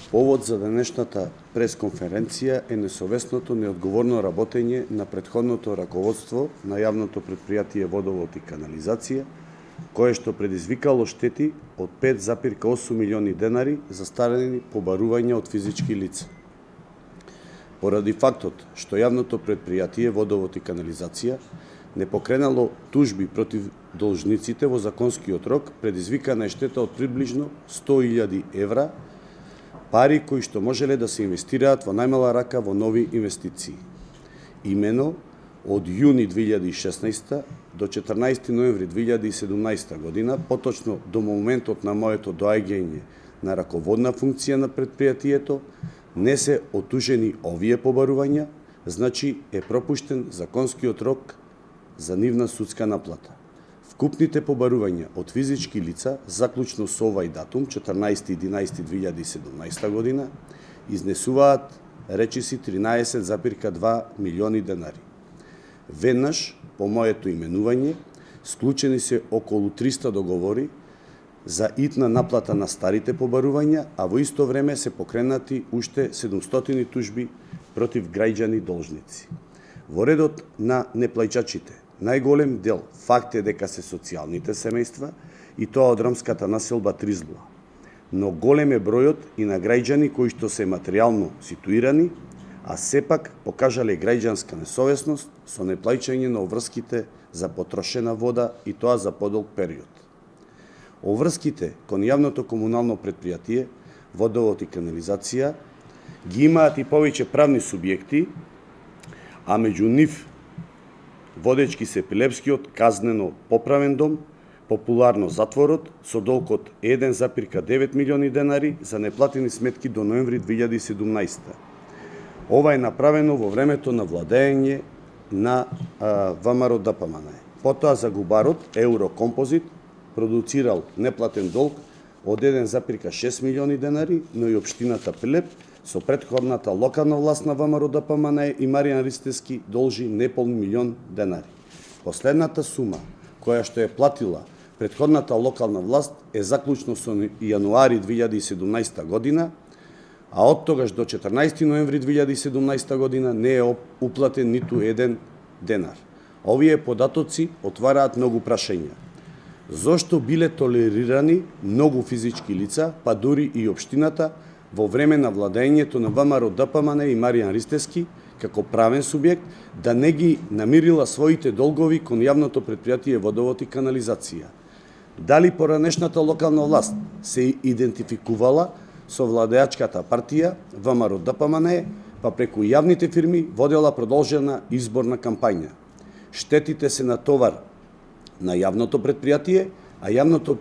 Повод за денешната пресконференција е несовесното неодговорно работење на претходното раководство на јавното претпријатие Водовод и канализација, кое што предизвикало штети од 5,8 милиони денари застарени побарувања од физички лица. Поради фактот што јавното претпријатие Водовод и канализација не покренало тужби против должниците во законскиот рок, предизвикана е штета од приближно 100.000 евра, пари кои што можеле да се инвестираат во најмала рака во нови инвестиции. Имено, од јуни 2016 до 14 ноември 2017 година, поточно до моментот на моето доаѓање на раководна функција на претпријатието, не се отужени овие побарувања, значи е пропуштен законскиот рок за нивна судска наплата. Вкупните побарувања од физички лица, заклучно со овај датум, 14.11.2017 година, изнесуваат речиси 13,2 милиони денари. Веднаш, по моето именување, склучени се околу 300 договори за итна наплата на старите побарувања, а во исто време се покренати уште 700 тужби против граѓани должници. Во редот на неплаќачите, најголем дел факт е дека се социјалните семејства и тоа од ромската населба Тризлуа. Но голем е бројот и на граѓани кои што се материјално ситуирани, а сепак покажале граѓанска несовесност со неплаќање на обврските за потрошена вода и тоа за подолг период. Обврските кон јавното комунално претпријатие Водовод и канализација ги имаат и повеќе правни субјекти, а меѓу нив водечки се Пилепскиот казнено поправен дом, популарно затворот со долг од 1,9 милиони денари за неплатени сметки до ноември 2017. Ова е направено во времето на владење на ВМРО ДПМН. Потоа загубарот Еврокомпозит продуцирал неплатен долг од 1,6 милиони денари, но и општината Пилеп со претходната локална власт на ВМРО ДПМН и Маријан Ристевски должи неполн милион денари. Последната сума која што е платила претходната локална власт е заклучно со јануари 2017 година, а од тогаш до 14 ноември 2017 година не е уплатен ниту еден денар. Овие податоци отвараат многу прашања. Зошто биле толерирани многу физички лица, па дури и општината, во време на владењето на ВМРО ДПМН и Маријан Ристевски, како правен субјект, да не ги намирила своите долгови кон јавното претпријатие Водовод и канализација? Дали поранешната локална власт се идентификувала со владеачката партија ВМРО ДПМН, па преку јавните фирми водела продолжена изборна кампања? Штетите се на товар на јавното претпријатие, а јавното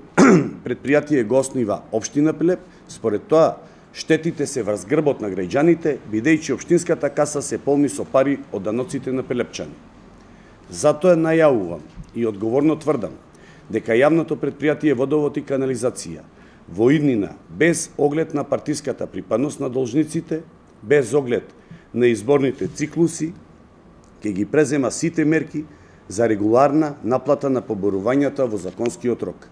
претпријатие го основа општина Пилеп. Според тоа, штетите се врз грбот на граѓаните, бидејќи општинската каса се полни со пари од даноците на пилепчани. Затоа најавувам и одговорно тврдам дека јавното претпријатие Водовод и канализација во иднина, без оглед на партиската припадност на должниците, без оглед на изборните циклуси, ќе ги презема сите мерки за регуларна наплата на поборувањата во законскиот рок.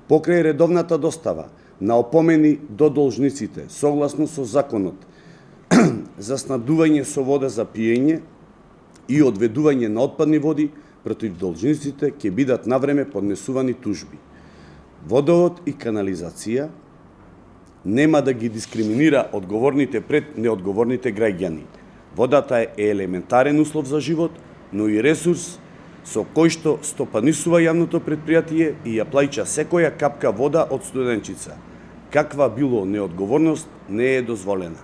Покрај редовната достава на опомени до должниците, согласно со законот за снабдување со вода за пиење и одведување на отпадни води против должниците, ќе бидат навреме поднесувани тужби. Водовод и канализација нема да ги дискриминира одговорните пред неодговорните граѓани. Водата е елементарен услов за живот, но и ресурс со кој што стопанисува јавното претпријатие и ја плаќа секоја капка вода од студенчица. Каква било неодговорност не е дозволена.